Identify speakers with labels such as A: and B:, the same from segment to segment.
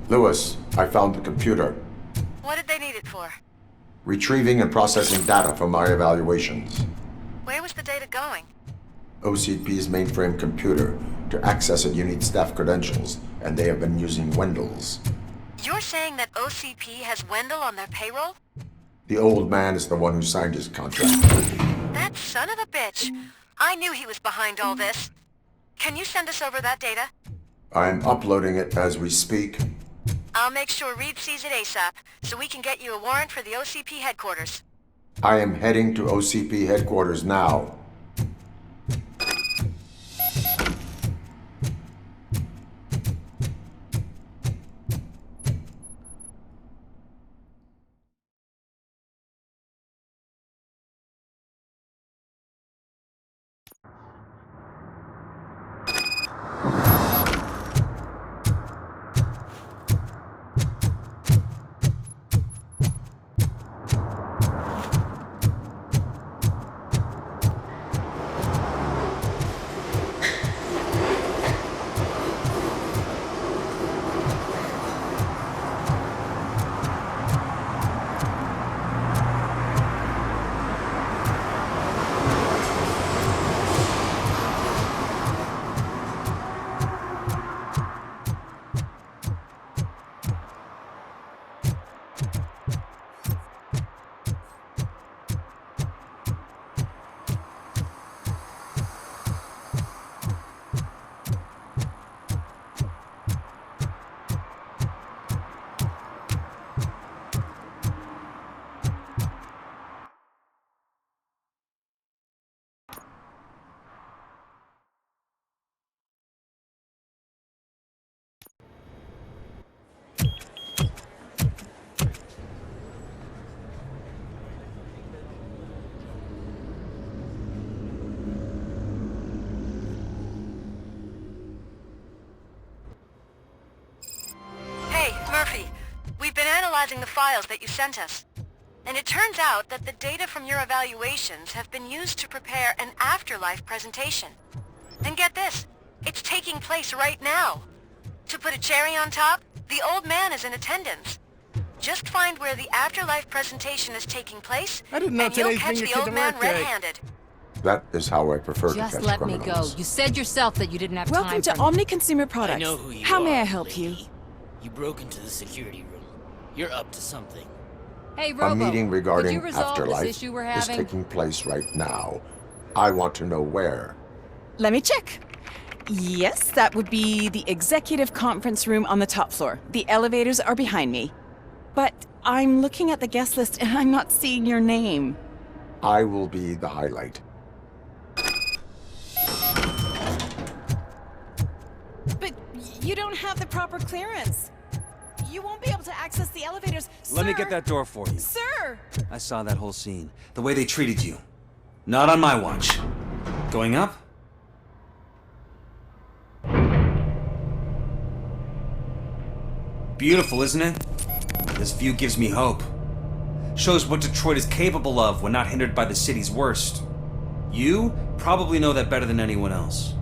A: Lewis, I found the computer.
B: What did they need it for?
A: Retrieving and processing data from my evaluations.
B: Where was the data going?
A: OCP's mainframe computer. To access it, you need staff credentials, and they have been using Wendell's.
B: You're saying that OCP has Wendell on their payroll?
A: The old man is the one who signed his contract.
B: That son of a bitch! I knew he was behind all this. Can you send us over that data?
A: I'm uploading it as we speak.
B: I'll make sure Reed sees it ASAP, so we can get you a warrant for the OCP headquarters.
A: I am heading to OCP headquarters now.
B: Murphy, we've been analyzing the files that you sent us. And it turns out that the data from your evaluations have been used to prepare an afterlife presentation. And get this, it's taking place right now. To put a cherry on top, the old man is in attendance. Just find where the afterlife presentation is taking place,
C: I did not
B: and you'll
C: today
B: catch
C: bring
B: the
C: your
B: old
C: kid to
B: man
C: work day.
B: red-handed.
A: That is how I prefer to
D: Just
A: catch
D: let me
A: criminals.
D: go. You said yourself that you didn't have time
E: Welcome to
D: for
E: Omni Consumer Products.
C: I know who you
E: How
C: are,
E: may I help you?
C: lady. You broke into the security room. You're up to something.
D: Hey, Robo,
A: A meeting
D: could
A: regarding
D: you resolve
A: afterlife
D: this issue we're
A: is
D: having?
A: taking place right now. I want to know where.
E: Let me check. Yes, that would be the executive conference room on the top floor. The elevators are behind me. But I'm looking at the guest list and I'm not seeing your name.
A: I will be the highlight.
E: But you don't have the proper clearance. You won't be able to access the elevators.
F: Let me
E: Sir!
F: get that door for you.
E: Sir!
F: I saw that whole scene. The way they treated you. Not on my watch. Going up? Beautiful, isn't it? This view gives me hope. Shows what Detroit is capable of when not hindered by the city's worst. You probably know that better than anyone else.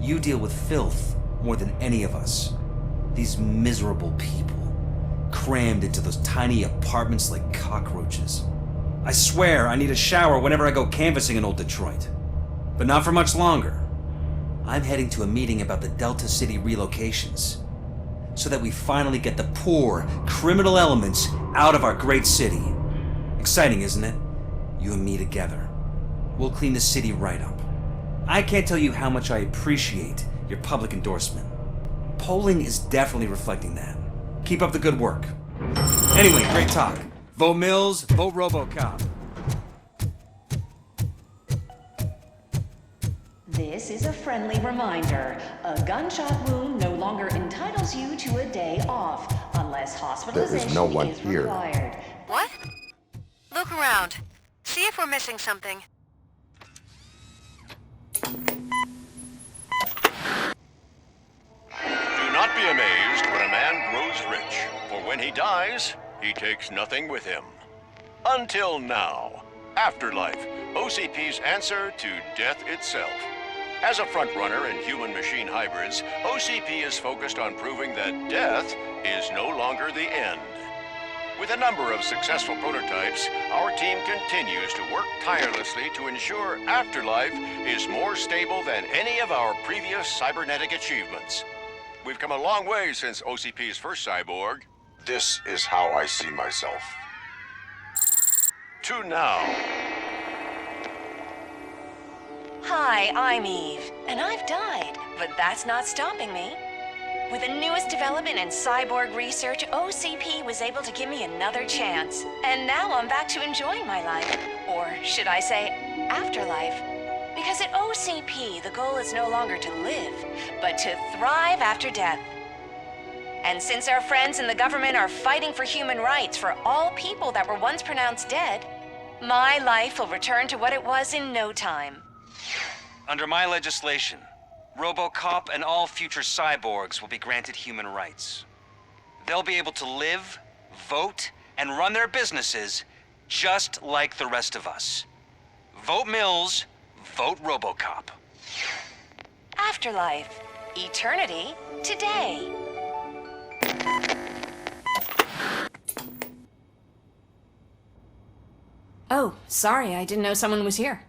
F: You deal with filth more than any of us. These miserable people, crammed into those tiny apartments like cockroaches. I swear I need a shower whenever I go canvassing in old Detroit. But not for much longer. I'm heading to a meeting about the Delta City relocations, so that we finally get the poor, criminal elements out of our great city. Exciting, isn't it? You and me together. We'll clean the city right up. I can't tell you how much I appreciate your public endorsement. Polling is definitely reflecting that. Keep up the good work. Anyway, great talk. Vote Mills, vote Robocop.
G: This is a friendly reminder. A gunshot wound no longer entitles you to a day off, unless hospitalization
A: no one
G: is
A: here.
G: required.
B: What? Look around. See if we're missing something.
H: Do not be amazed when a man grows rich, for when he dies, he takes nothing with him. Until now. Afterlife, OCP's answer to death itself. As a frontrunner in human-machine hybrids, OCP is focused on proving that death is no longer the end. With a number of successful prototypes, our team continues to work tirelessly to ensure Afterlife is more stable than any of our previous cybernetic achievements. We've come a long way since OCP's first cyborg.
A: This is how I see myself.
H: To now.
G: Hi, I'm Eve, and I've died, but that's not stopping me. With the newest development in cyborg research, OCP was able to give me another chance. And now I'm back to enjoying my life. Or should I say, afterlife. Because at OCP, the goal is no longer to live, but to thrive after death. And since our friends in the government are fighting for human rights for all people that were once pronounced dead, my life will return to what it was in no time.
F: Under my legislation, Robocop and all future cyborgs will be granted human rights. They'll be able to live, vote, and run their businesses just like the rest of us. Vote Mills, vote Robocop.
G: Afterlife. Eternity. Today. Oh, sorry, I didn't know someone was here.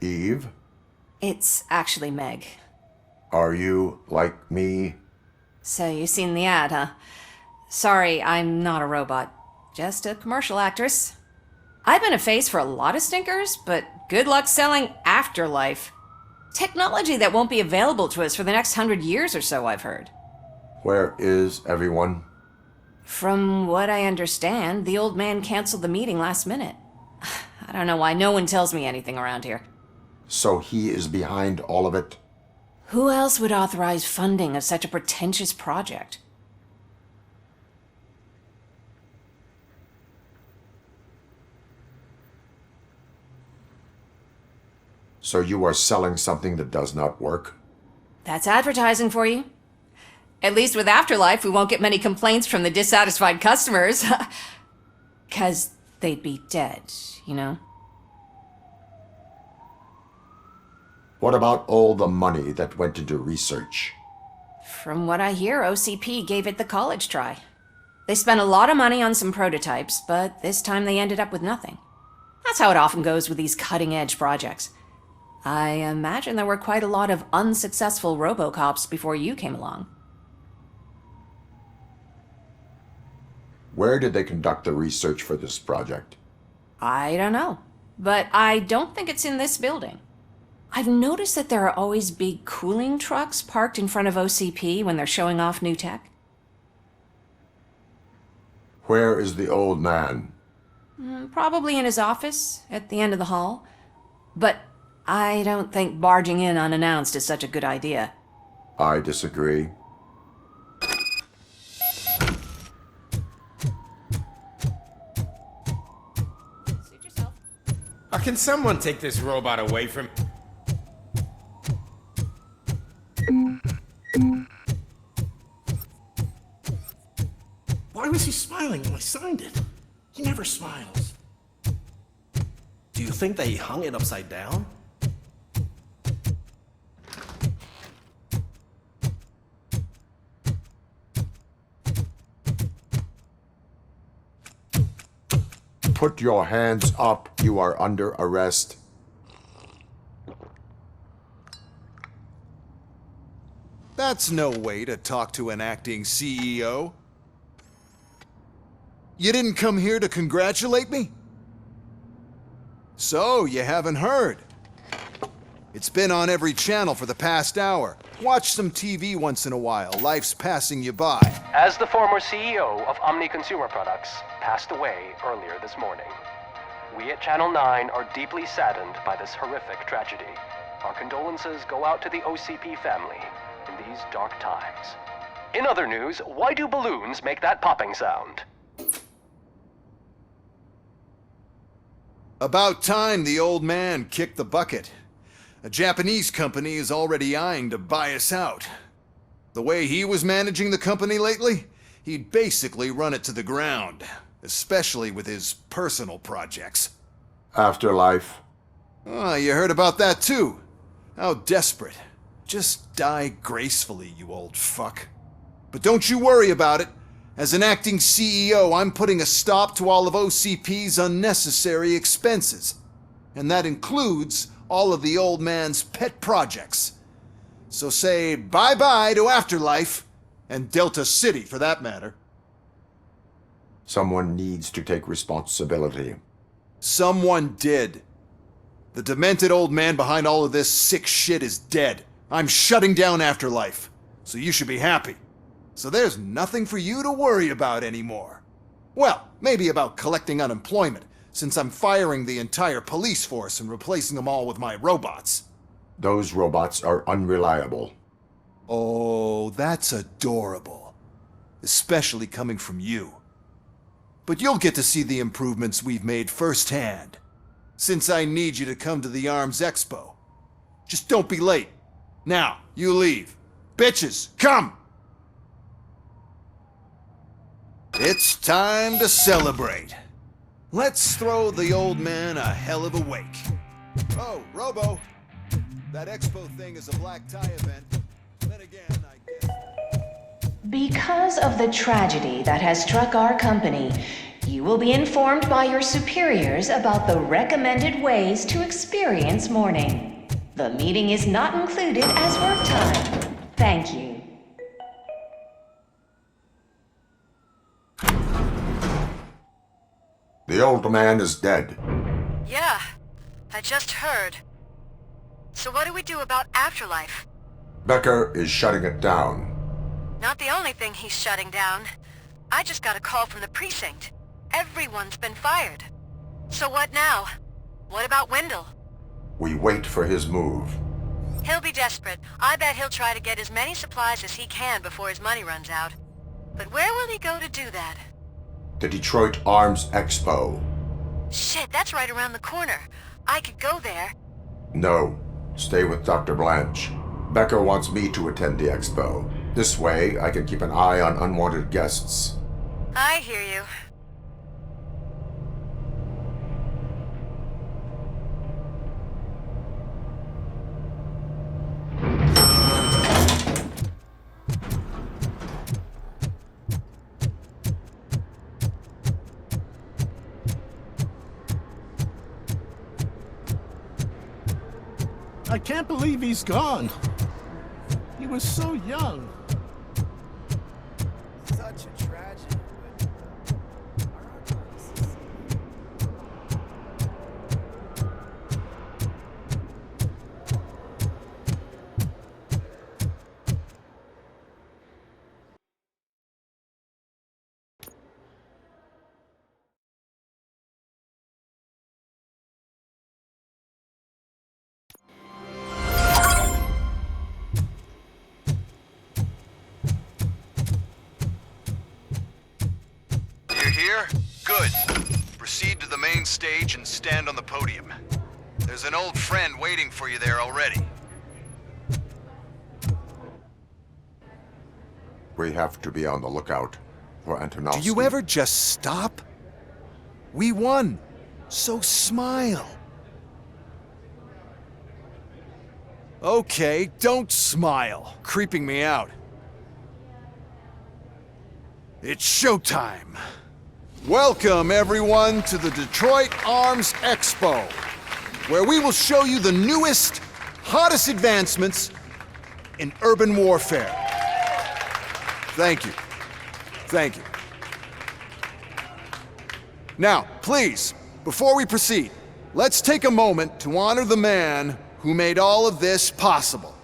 A: Eve,
G: It's actually Meg.
A: are you like me?
G: So you've seen the ad, huh? Sorry, I'm not a robot. Just a commercial actress. I've been a face for a lot of stinkers, but good luck selling Afterlife. Technology that won't be available to us for the next 100 years or so, I've heard.
A: Where is everyone?
G: From what I understand, the old man canceled the meeting last minute. I don't know why no one tells me anything around here.
A: So he is behind all of it?
G: Who else would authorize funding of such a pretentious project?
A: So you are selling something that does not work?
G: That's advertising for you. At least with Afterlife, we won't get many complaints from the dissatisfied customers. 'Cause they'd be dead, you know?
A: What about all the money that went into research?
G: From what I hear, OCP gave it the college try. They spent a lot of money on some prototypes, but this time they ended up with nothing. That's how it often goes with these cutting-edge projects. I imagine there were quite a lot of unsuccessful Robocops before you came along.
A: Where did they conduct the research for this project?
G: I don't know, but I don't think it's in this building. I've noticed that there are always big cooling trucks parked in front of OCP when they're showing off new tech.
A: Where is the old man?
G: Probably in his office, at the end of the hall. But I don't think barging in unannounced is such a good idea.
A: I disagree.
G: Suit yourself.
I: Can someone take this robot away from...
J: Why was he smiling when I signed it? He never smiles. Do you think they hung it upside down?
A: Put your hands up. You are under arrest.
K: That's no way to talk to an acting CEO. You didn't come here to congratulate me? So, you haven't heard. It's been on every channel for the past hour. Watch some TV once in a while. Life's passing you by.
L: As the former CEO of Omni Consumer Products passed away earlier this morning, we at Channel 9 are deeply saddened by this horrific tragedy. Our condolences go out to the OCP family in these dark times. In other news, why do balloons make that popping sound?
K: About time the old man kicked the bucket. A Japanese company is already eyeing to buy us out. The way he was managing the company lately, he'd basically run it to the ground, especially with his personal projects.
A: Afterlife.
K: Oh, you heard about that too. How desperate. Just die gracefully, you old fuck. But don't you worry about it. As an acting CEO, I'm putting a stop to all of OCP's unnecessary expenses. And that includes all of the old man's pet projects. So say bye-bye to Afterlife, and Delta City for that matter.
A: Someone needs to take responsibility.
K: Someone did. The demented old man behind all of this sick shit is dead. I'm shutting down Afterlife, so you should be happy. So there's nothing for you to worry about anymore. Well, maybe about collecting unemployment, since I'm firing the entire police force and replacing them all with my robots.
A: Those robots are unreliable.
K: Oh, that's adorable. Especially coming from you. But you'll get to see the improvements we've made firsthand. Since I need you to come to the ARMS Expo. Just don't be late. Now, you leave. Bitches, come! It's time to celebrate. Let's throw the old man a hell of a wake. Oh, Robo. That expo thing is a black tie event. Then again, I guess...
G: Because of the tragedy that has struck our company, you will be informed by your superiors about the recommended ways to experience mourning. The meeting is not included as work time. Thank you.
A: The old man is dead.
B: Yeah, I just heard. So what do we do about Afterlife?
A: Becker is shutting it down.
B: Not the only thing he's shutting down. I just got a call from the precinct. Everyone's been fired. So what now? What about Wendell?
A: We wait for his move.
B: He'll be desperate. I bet he'll try to get as many supplies as he can before his money runs out. But where will he go to do that?
A: The Detroit Arms Expo.
B: Shit, that's right around the corner. I could go there.
A: No. Stay with Dr. Blanche. Becker wants me to attend the expo. This way, I can keep an eye on unwanted guests.
B: I hear you.
J: I can't believe he's gone. He was so young.
M: Such a tragedy.
K: Here? Good. Proceed to the main stage and stand on the podium. There's an old friend waiting for you there already.
A: We have to be on the lookout for Antonovsky.
K: Do you ever just stop? We won. So smile. Okay, don't smile. Creeping me out. It's showtime. Welcome, everyone, to the Detroit Arms Expo, where we will show you the newest, hottest advancements in urban warfare. Thank you. Thank you. Now, please, before we proceed, let's take a moment to honor the man who made all of this possible.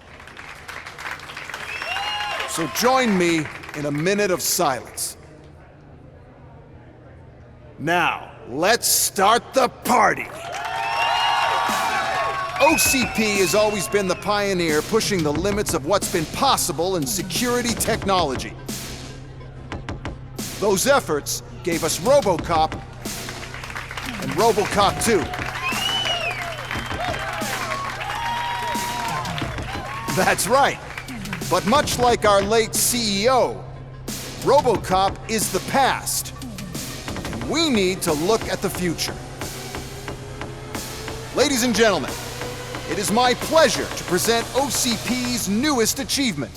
K: So join me in a minute of silence. Now, let's start the party! OCP has always been the pioneer pushing the limits of what's been possible in security technology. Those efforts gave us Robocop and Robocop 2. That's right. But much like our late CEO, Robocop is the past. We need to look at the future. Ladies and gentlemen, it is my pleasure to present OCP's newest achievement,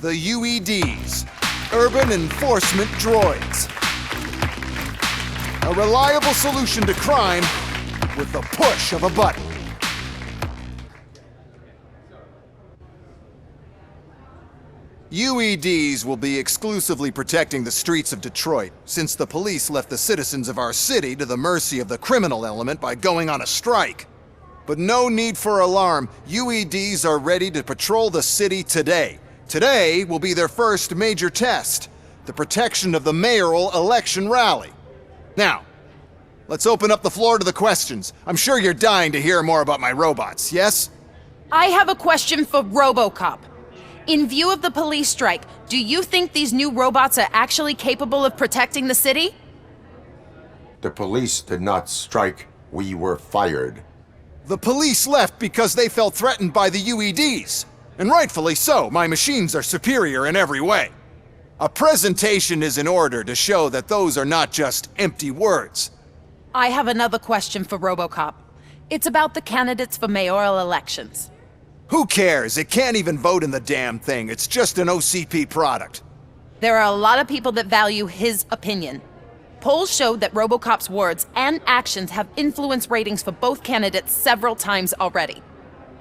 K: the UEDs, Urban Enforcement Droids. A reliable solution to crime with the push of a button. UEDs will be exclusively protecting the streets of Detroit, since the police left the citizens of our city to the mercy of the criminal element by going on a strike. But no need for alarm. UEDs are ready to patrol the city today. Today will be their first major test, the protection of the mayoral election rally. Now, let's open up the floor to the questions. I'm sure you're dying to hear more about my robots, yes?
D: I have a question for Robocop. In view of the police strike, do you think these new robots are actually capable of protecting the city?
A: The police did not strike. We were fired.
K: The police left because they felt threatened by the UEDs. And rightfully so, my machines are superior in every way. A presentation is in order to show that those are not just empty words.
D: I have another question for Robocop. It's about the candidates for mayoral elections.
K: Who cares? It can't even vote in the damn thing. It's just an OCP product.
D: There are a lot of people that value his opinion. Polls showed that Robocop's words and actions have influenced ratings for both candidates several times already.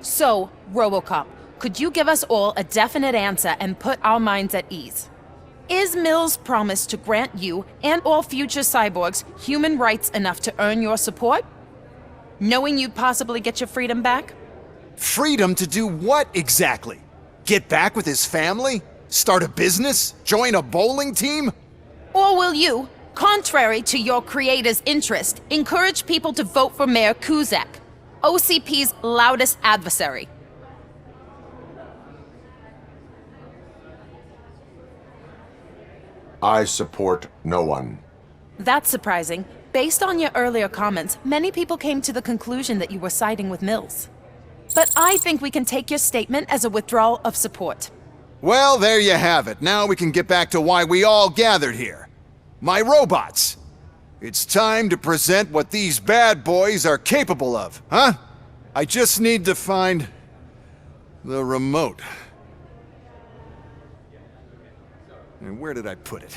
D: So, Robocop, could you give us all a definite answer and put our minds at ease? Is Mills' promise to grant you and all future cyborgs human rights enough to earn your support? Knowing you'd possibly get your freedom back?
K: Freedom to do what exactly? Get back with his family? Start a business? Join a bowling team?
D: Or will you, contrary to your creator's interest, encourage people to vote for Mayor Kuzak, OCP's loudest adversary?
A: I support no one.
D: That's surprising. Based on your earlier comments, many people came to the conclusion that you were siding with Mills. But I think we can take your statement as a withdrawal of support.
K: Well, there you have it. Now we can get back to why we all gathered here. My robots. It's time to present what these bad boys are capable of, huh? I just need to find the remote. And where did I put it?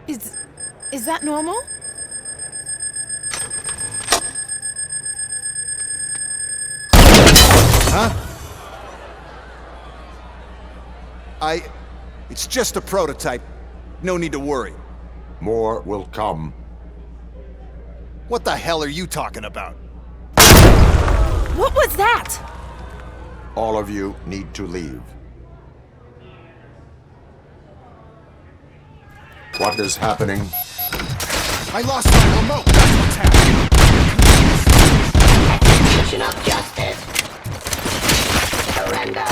D: Is that normal?
K: Huh? It's just a prototype. No need to worry.
A: More will come.
K: What the hell are you talking about?
D: What was that?
A: All of you need to leave. What is happening?
K: I lost my remote. That's what's happening.
M: Execution of justice. Surrender.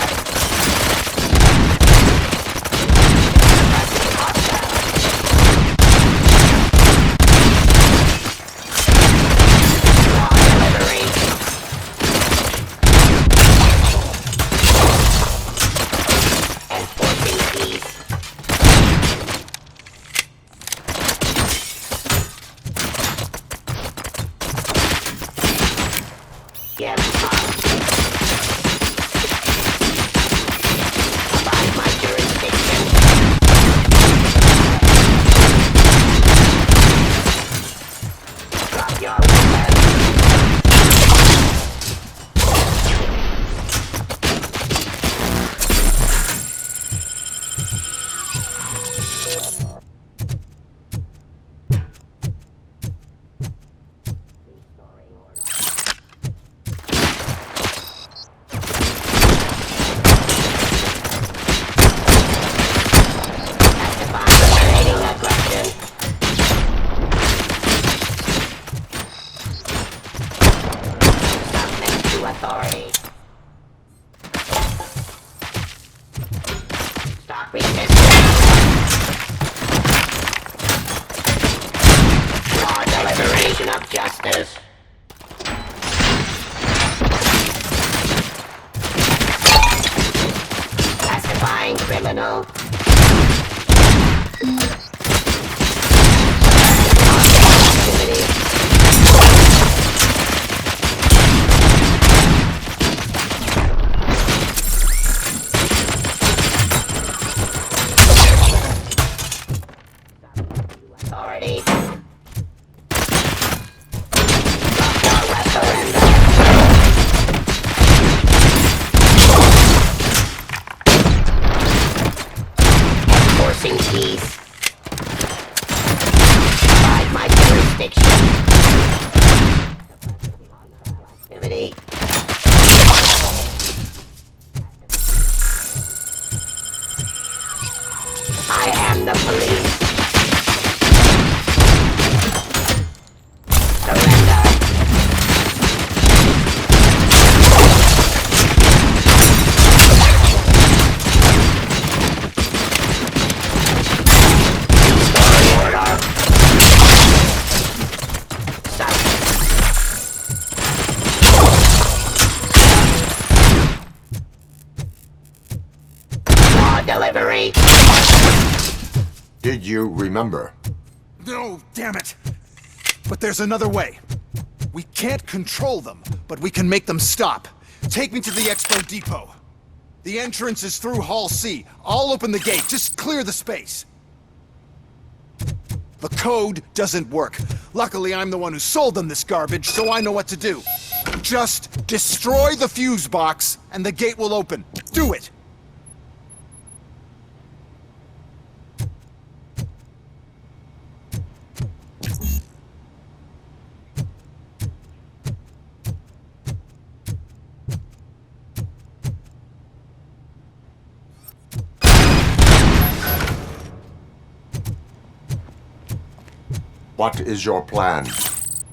M: Justice. Pacifying criminal. Activity. the police. Surrender. Restoring order. Law delivery.
A: Did you remember?
K: No, damn it. But there's another way. We can't control them, but we can make them stop. Take me to the Expo Depot. The entrance is through Hall C. I'll open the gate. Just clear the space. The code doesn't work. Luckily, I'm the one who sold them this garbage, so I know what to do. Just destroy the fuse box, and the gate will open. Do it!
A: What is your plan?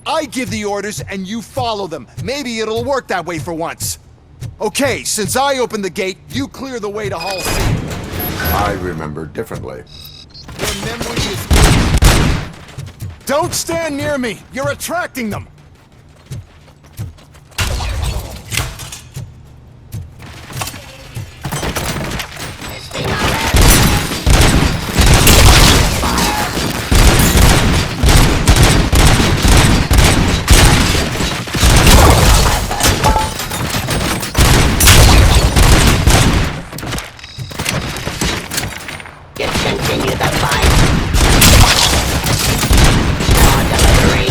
K: I give the orders and you follow them. Maybe it'll work that way for once. Okay, since I opened the gate, you clear the way to Hall C.
A: I remember differently.
K: Your memory is good. Don't stand near me! You're attracting them!
M: Discontinue the fight. Law delivery.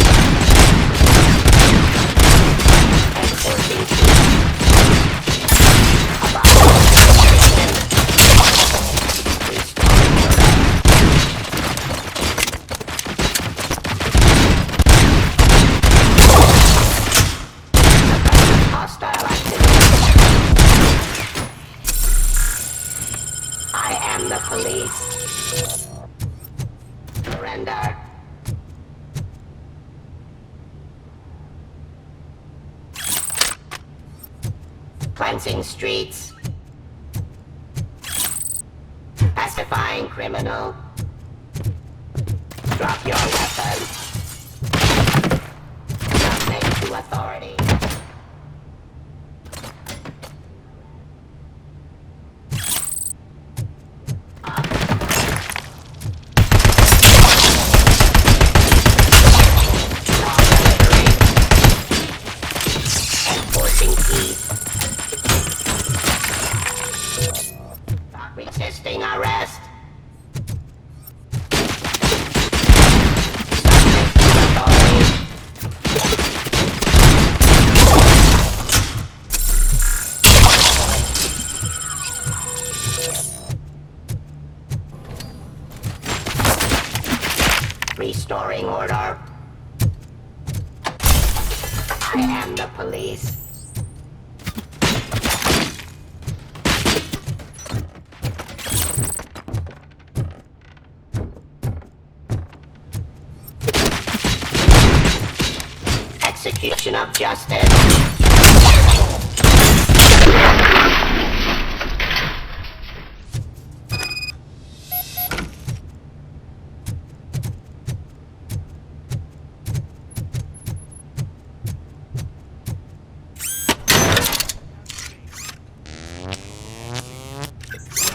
M: Enforcing peace. Restoring order. Hostile activity. I am the police. Surrender. Cleansing streets. Pacifying criminal. Drop your weapon. Submit to authority. Resisting arrest. Subject to authority. Restoring order. I am the police. Execution of justice.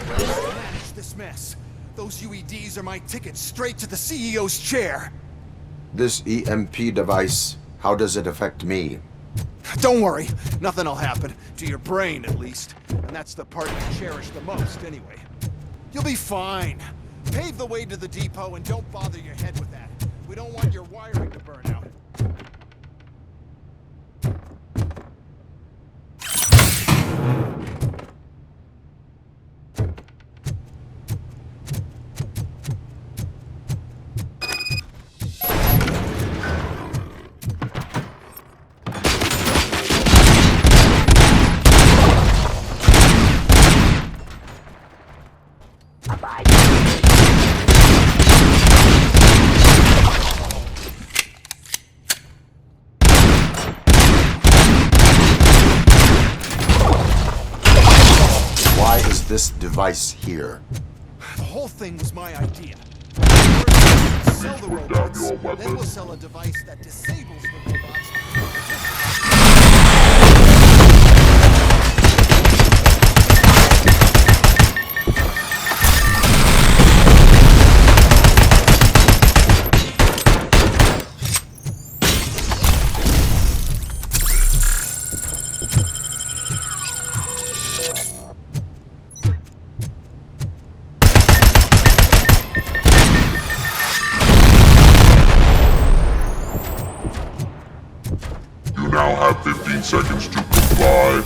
K: Manage this mess. Those UEDs are my ticket straight to the CEO's chair.
A: This EMP device, how does it affect me?
K: Don't worry, nothing'll happen. To your brain, at least. And that's the part you cherish the most, anyway. You'll be fine. Pave the way to the depot and don't bother your head with that. We don't want your wiring to burn out.
A: this device here.
K: The whole thing was my idea. First, sell the robots, then we'll sell a device that disables the robots.
N: You now have 15 seconds to comply.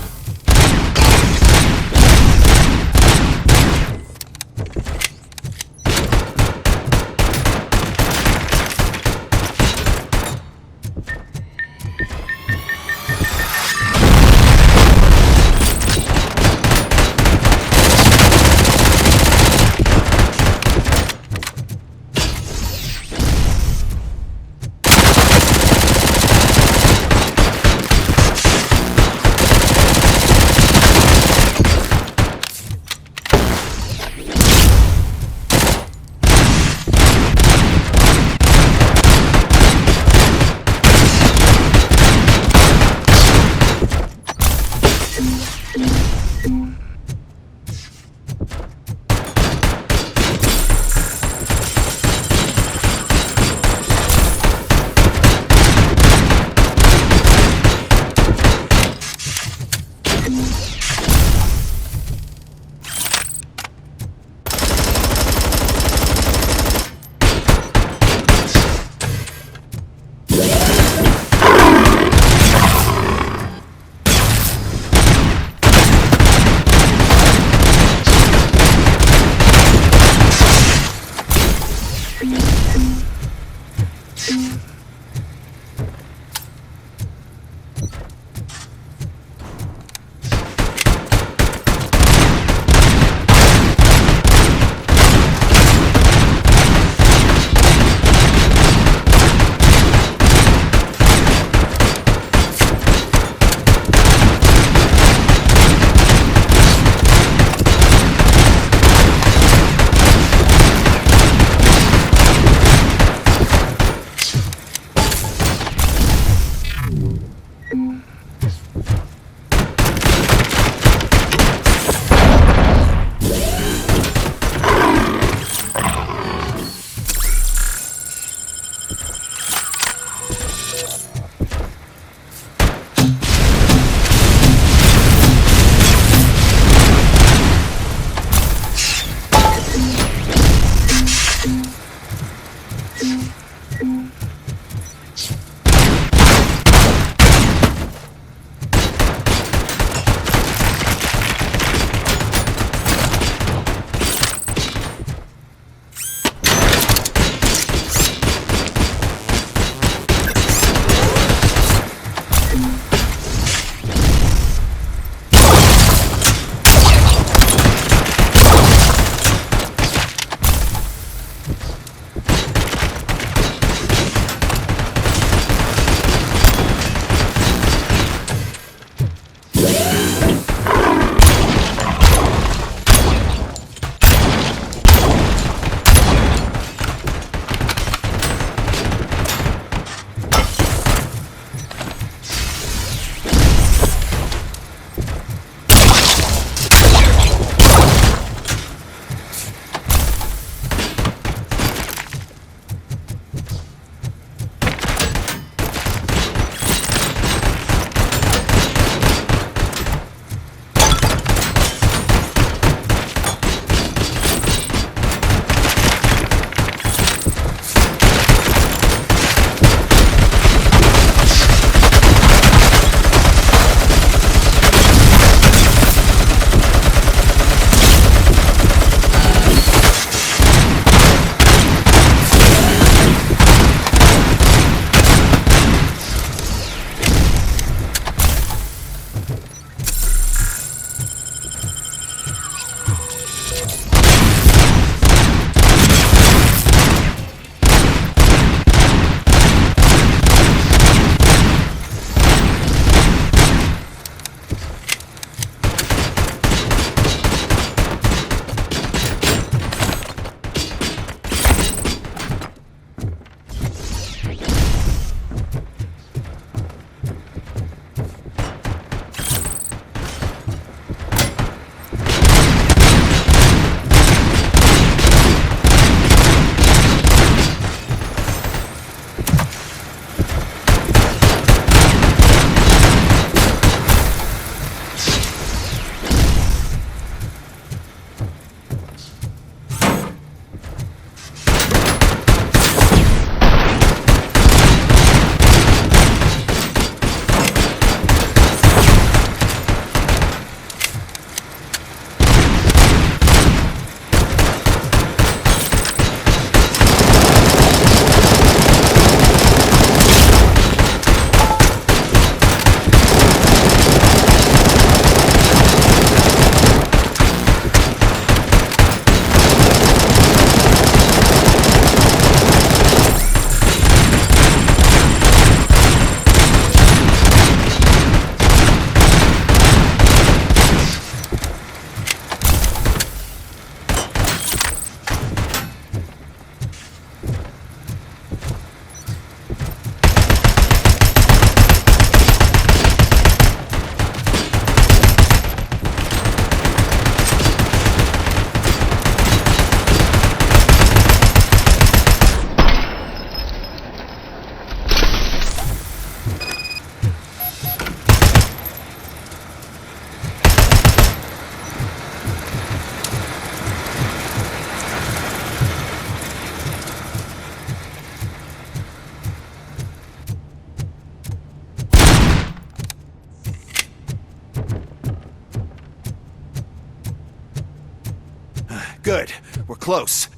K: Good. We're close.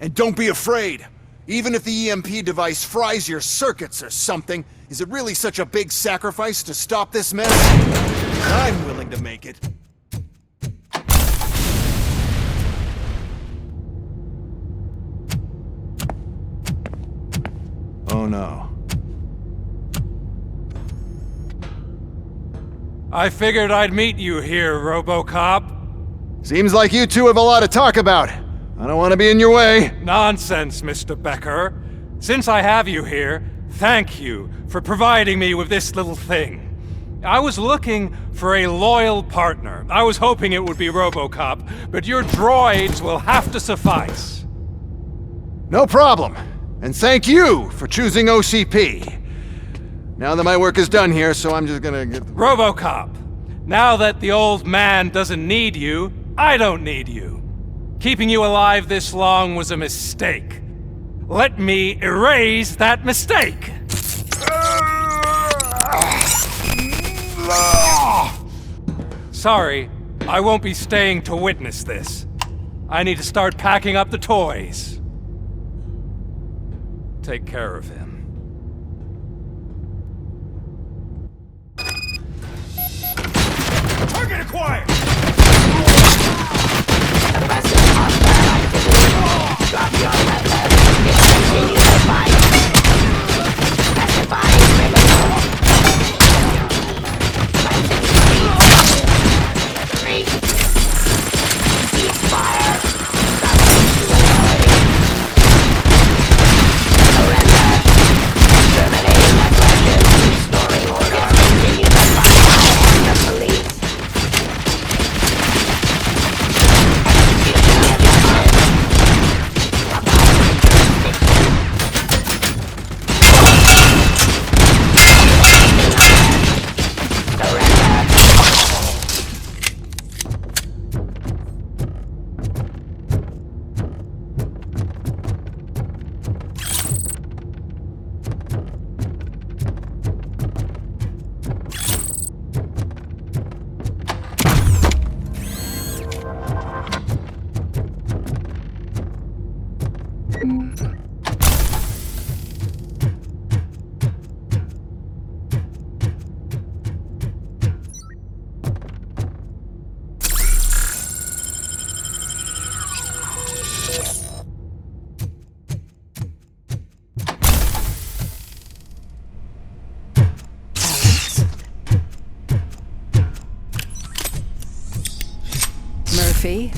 K: And don't be afraid. Even if the EMP device fries your circuits or something, is it really such a big sacrifice to stop this mess? I'm willing to make it. Oh no.
O: I figured I'd meet you here, Robocop.
K: Seems like you two have a lot to talk about. I don't want to be in your way.
O: Nonsense, Mr. Becker. Since I have you here, thank you for providing me with this little thing. I was looking for a loyal partner. I was hoping it would be Robocop, but your droids will have to suffice.
K: No problem. And thank you for choosing OCP. Now that my work is done here, so I'm just gonna get...
O: Robocop, now that the old man doesn't need you, I don't need you. Keeping you alive this long was a mistake. Let me erase that mistake! Sorry, I won't be staying to witness this. I need to start packing up the toys. Take care of him.
J: Target acquired!
M: Drop your weapon. Continue the fight. Specifying criminal. Three. Ceasefire. Surrender. Terminating aggression. Restoring order. Continue the fight. I am the police.
E: Murphy?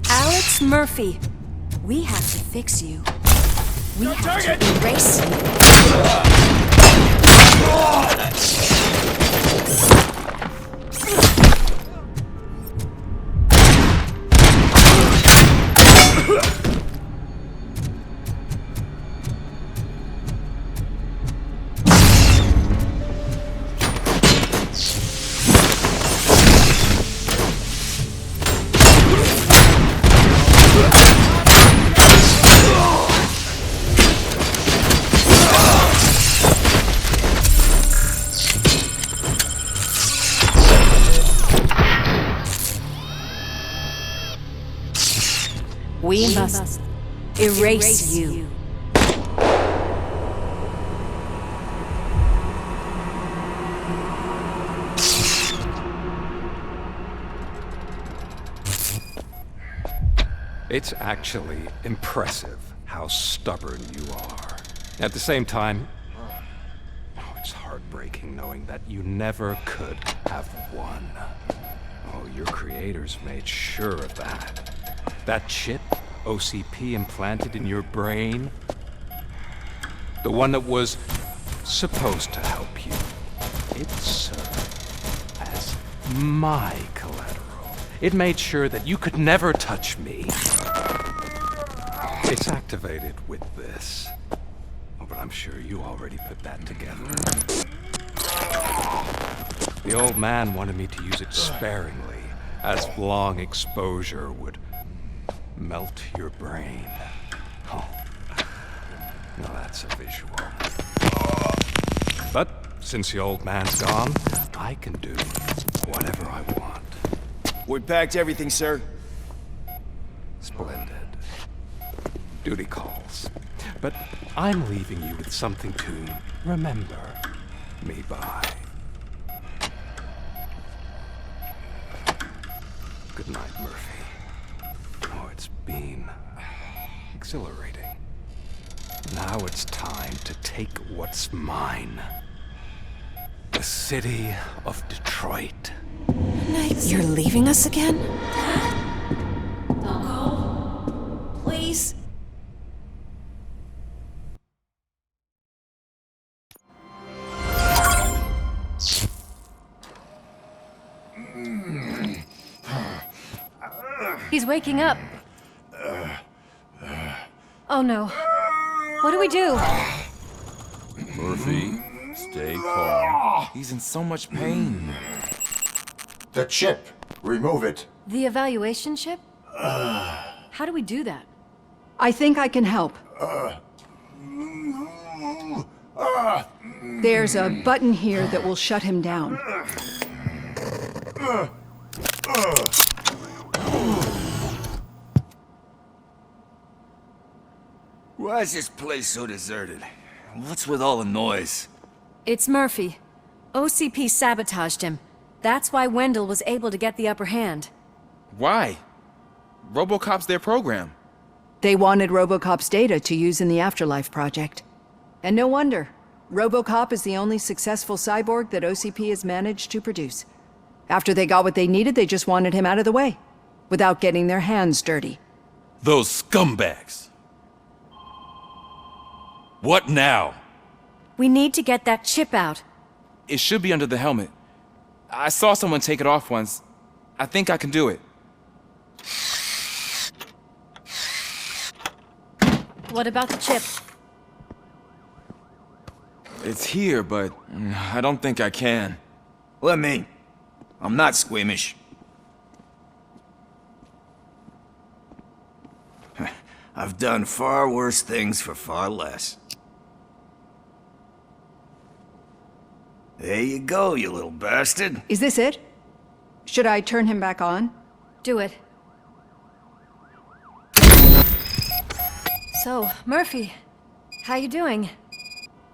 B: Alex Murphy, we have to fix you. We have to erase you. We must erase you.
O: It's actually impressive how stubborn you are. At the same time, it's heartbreaking knowing that you never could have won. Oh, your creators made sure of that. That chip OCP implanted in your brain, the one that was supposed to help you, it served as my collateral. It made sure that you could never touch me. It's activated with this. Oh, but I'm sure you already put that together. The old man wanted me to use it sparingly, as long exposure would melt your brain. Oh, now that's a visual. But since the old man's gone, I can do whatever I want.
P: We packed everything, sir.
O: Splendid. Duty calls. But I'm leaving you with something to remember me by. Good night, Murphy. Oh, it's been exhilarating. Now it's time to take what's mine. The city of Detroit.
G: You're leaving us again? Don't go. Please.
B: He's waking up. Oh no. What do we do?
Q: Murphy, stay calm. He's in so much pain.
A: The chip. Remove it.
B: The evaluation chip? How do we do that?
R: I think I can help. There's a button here that will shut him down.
P: Why is this place so deserted? What's with all the noise?
B: It's Murphy. OCP sabotaged him. That's why Wendell was able to get the upper hand.
Q: Why? Robocop's their program.
R: They wanted Robocop's data to use in the Afterlife project. And no wonder. Robocop is the only successful cyborg that OCP has managed to produce. After they got what they needed, they just wanted him out of the way, without getting their hands dirty.
S: Those scumbags! What now?
B: We need to get that chip out.
Q: It should be under the helmet. I saw someone take it off once. I think I can do it.
B: What about the chip?
Q: It's here, but I don't think I can.
P: Let me. I'm not squeamish. I've done far worse things for far less. There you go, you little bastard.
R: Is this it? Should I turn him back on?
B: Do it. So, Murphy, how you doing?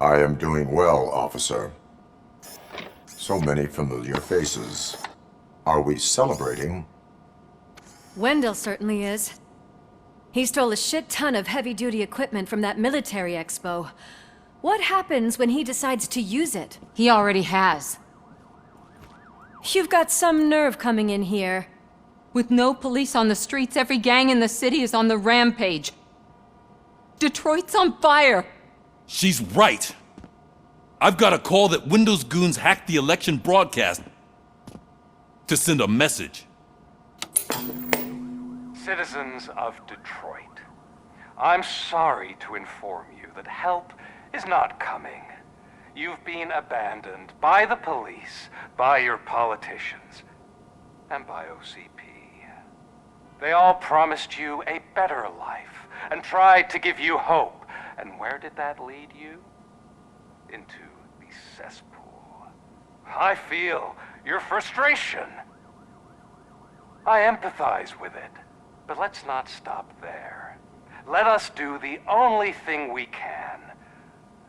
A: I am doing well, officer. So many familiar faces. Are we celebrating?
B: Wendell certainly is. He stole a shit ton of heavy-duty equipment from that military expo. What happens when he decides to use it?
D: He already has.
B: You've got some nerve coming in here.
D: With no police on the streets, every gang in the city is on the rampage. Detroit's on fire!
S: She's right! I've got a call that Windows goons hacked the election broadcast to send a message.
L: Citizens of Detroit, I'm sorry to inform you that help is not coming. You've been abandoned by the police, by your politicians, and by OCP. They all promised you a better life and tried to give you hope. And where did that lead you? Into the cesspool. I feel your frustration. I empathize with it, but let's not stop there. Let us do the only thing we can.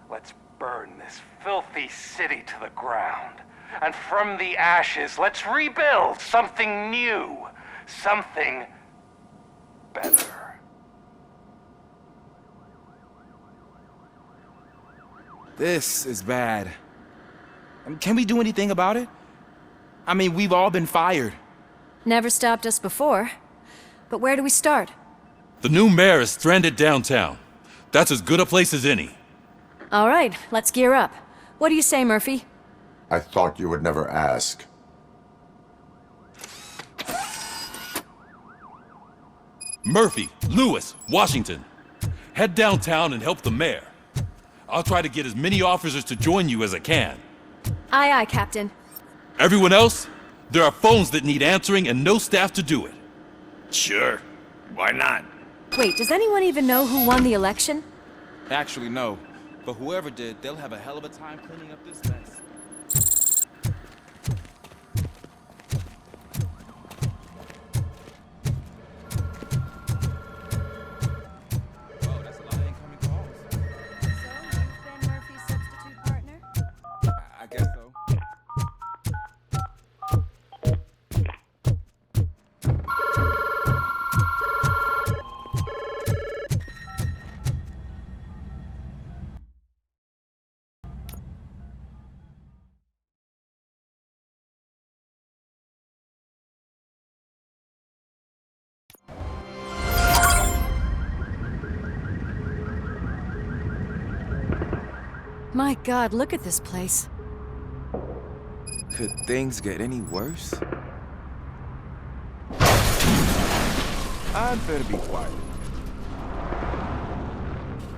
L: Let's burn this filthy city to the ground. And from the ashes, let's rebuild something new. Something better.
Q: This is bad. Can we do anything about it? I mean, we've all been fired.
B: Never stopped us before. But where do we start?
S: The new mayor is stranded downtown. That's as good a place as any.
B: All right, let's gear up. What do you say, Murphy?
A: I thought you would never ask.
S: Murphy, Lewis, Washington. Head downtown and help the mayor. I'll try to get as many officers to join you as I can.
B: Aye, aye, Captain.
S: Everyone else, there are phones that need answering and no staff to do it.
P: Sure. Why not?
T: Wait, does anyone even know who won the election?
Q: Actually, no. But whoever did, they'll have a hell of a time cleaning up this mess. Oh, that's a lot of incoming calls.
T: So, you've been Murphy's substitute partner?
Q: I guess so.
T: My God, look at this place.
Q: Could things get any worse? I'd better be quiet.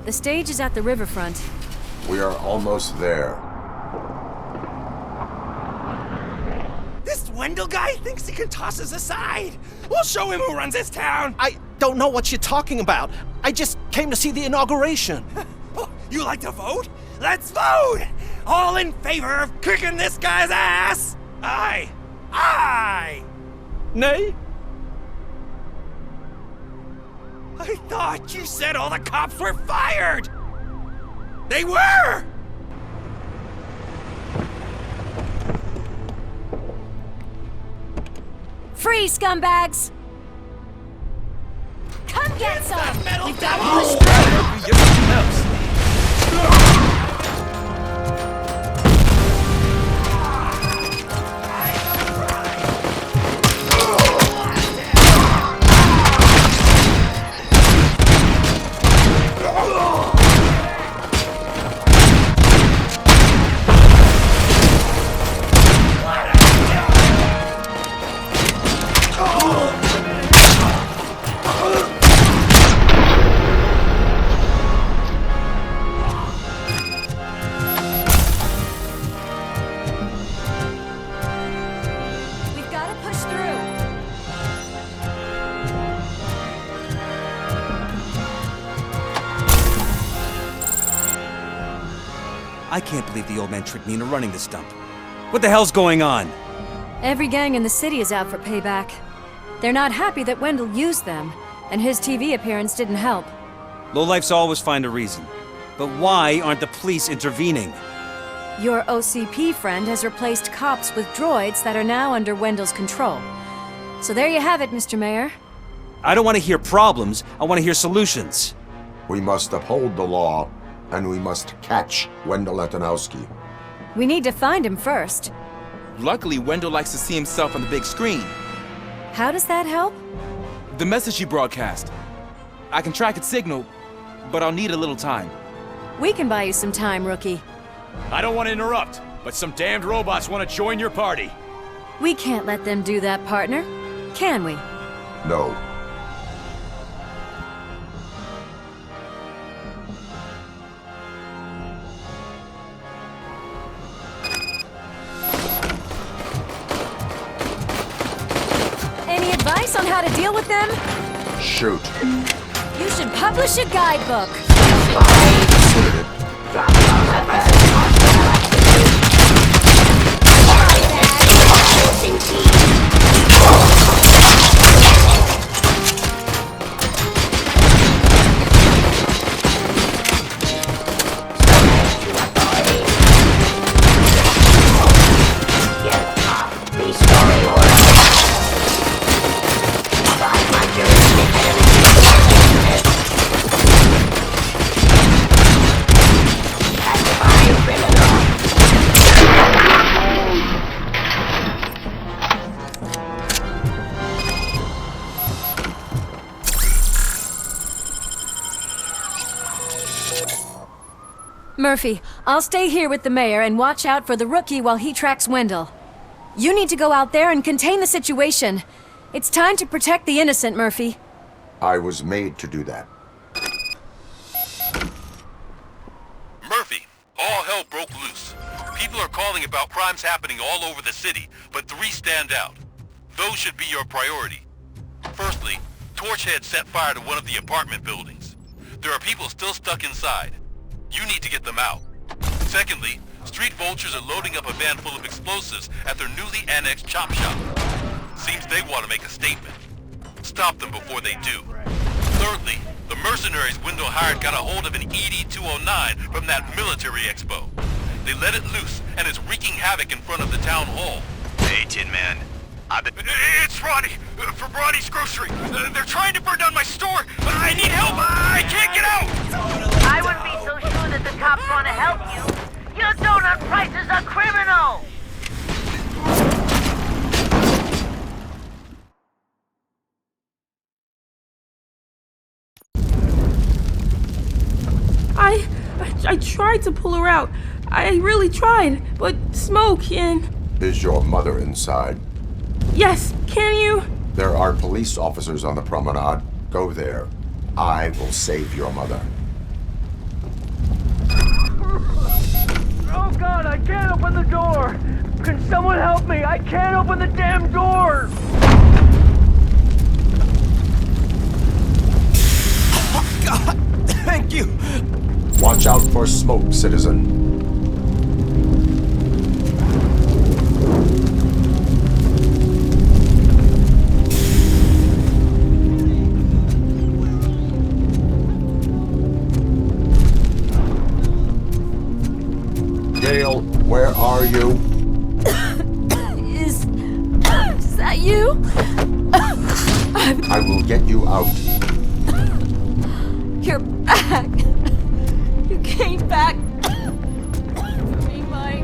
T: The stage is at the riverfront.
A: We are almost there.
J: This Wendell guy thinks he can toss us aside. We'll show him who runs this town. I don't know what you're talking about. I just came to see the inauguration. Oh, you like to vote? Let's vote! All in favor of kicking this guy's ass? Aye. Aye! Nay? I thought you said all the cops were fired! They were!
T: Free, scumbags! Come get some! We've got to push through!
F: I can't believe the old man tricked me into running this dump. What the hell's going on?
T: Every gang in the city is out for payback. They're not happy that Wendell used them, and his TV appearance didn't help.
F: Lowlifes always find a reason. But why aren't the police intervening?
T: Your OCP friend has replaced cops with droids that are now under Wendell's control. So there you have it, Mr. Mayor.
F: I don't want to hear problems, I want to hear solutions.
A: We must uphold the law, and we must catch Wendell Antonowski.
T: We need to find him first.
Q: Luckily, Wendell likes to see himself on the big screen.
T: How does that help?
Q: The message you broadcast. I can track its signal, but I'll need a little time.
T: We can buy you some time, rookie.
U: I don't want to interrupt, but some damned robots want to join your party.
T: We can't let them do that, partner. Can we?
A: No.
T: Any advice on how to deal with them?
A: Shoot.
T: You should publish a guidebook. Murphy, I'll stay here with the mayor and watch out for the rookie while he tracks Wendell. You need to go out there and contain the situation. It's time to protect the innocent, Murphy.
A: I was made to do that.
S: Murphy, all hell broke loose. People are calling about crimes happening all over the city, but 3 stand out. Those should be your priority. Firstly, Torchhead set fire to one of the apartment buildings. There are people still stuck inside. You need to get them out. Secondly, street vultures are loading up a van full of explosives at their newly annexed chop shop. Seems they want to make a statement. Stop them before they do. Thirdly, the mercenaries Window hired got a hold of an ED-209 from that military expo. They let it loose, and it's wreaking havoc in front of the town hall.
U: Hey, Tin Man.
S: It's Ronnie! From Ronnie's Grocery! They're trying to burn down my store! I need help! I can't get out!
C: I wouldn't be so sure that the cops want to help you. Your donut prices are criminal!
V: I tried to pull her out. I really tried, but smoke and...
A: Is your mother inside?
V: Yes, can you?
A: There are police officers on the promenade. Go there. I will save your mother.
C: Oh God, I can't open the door! Can someone help me? I can't open the damn door!
J: Oh God! Thank you!
A: Watch out for smoke, citizen. Gail, where are you?
T: Is that you?
A: I will get you out.
T: You're back. You came back for me, Mike.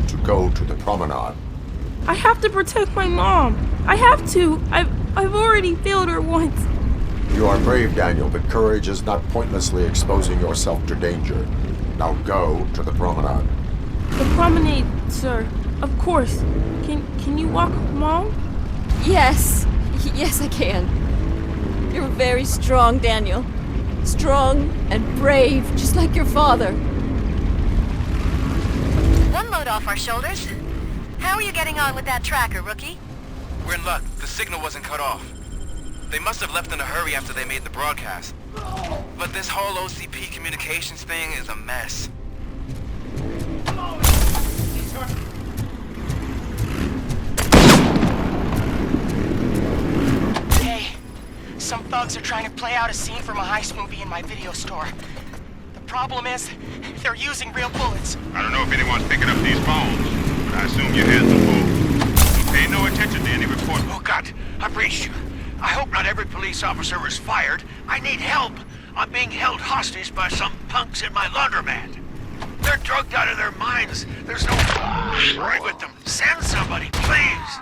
A: you to go to the promenade.
V: I have to protect my mom. I have to. I've already failed her once.
A: You are brave, Daniel, but courage is not pointlessly exposing yourself to danger. Now go to the promenade.
V: The promenade, sir. Of course. Can you walk, Mom?
H: Yes. Yes, I can. You're very strong, Daniel. Strong and brave, just like your father.
B: One load off our shoulders. How are you getting on with that tracker, rookie?
Q: We're in luck. The signal wasn't cut off. They must have left in a hurry after they made the broadcast. But this whole OCP communications thing is a mess.
I: Hey, some thugs are trying to play out a scene from a heist movie in my video store. The problem is, they're using real bullets.
N: I don't know if anyone's picking up these phones, but I assume your hands are full. So pay no attention to any reports.
J: Oh, God, I've reached you. I hope not every police officer is fired. I need help. I'm being held hostage by some punks in my laundromat. They're drugged out of their minds. There's no right with them. Send somebody, please.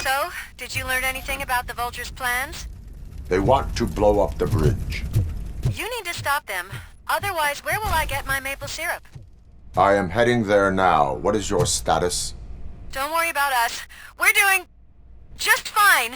B: So, did you learn anything about the Vulture's plans?
A: They want to blow up the bridge.
B: You need to stop them. Otherwise, where will I get my maple syrup?
A: I am heading there now. What is your status?
B: Don't worry about us. We're doing just fine.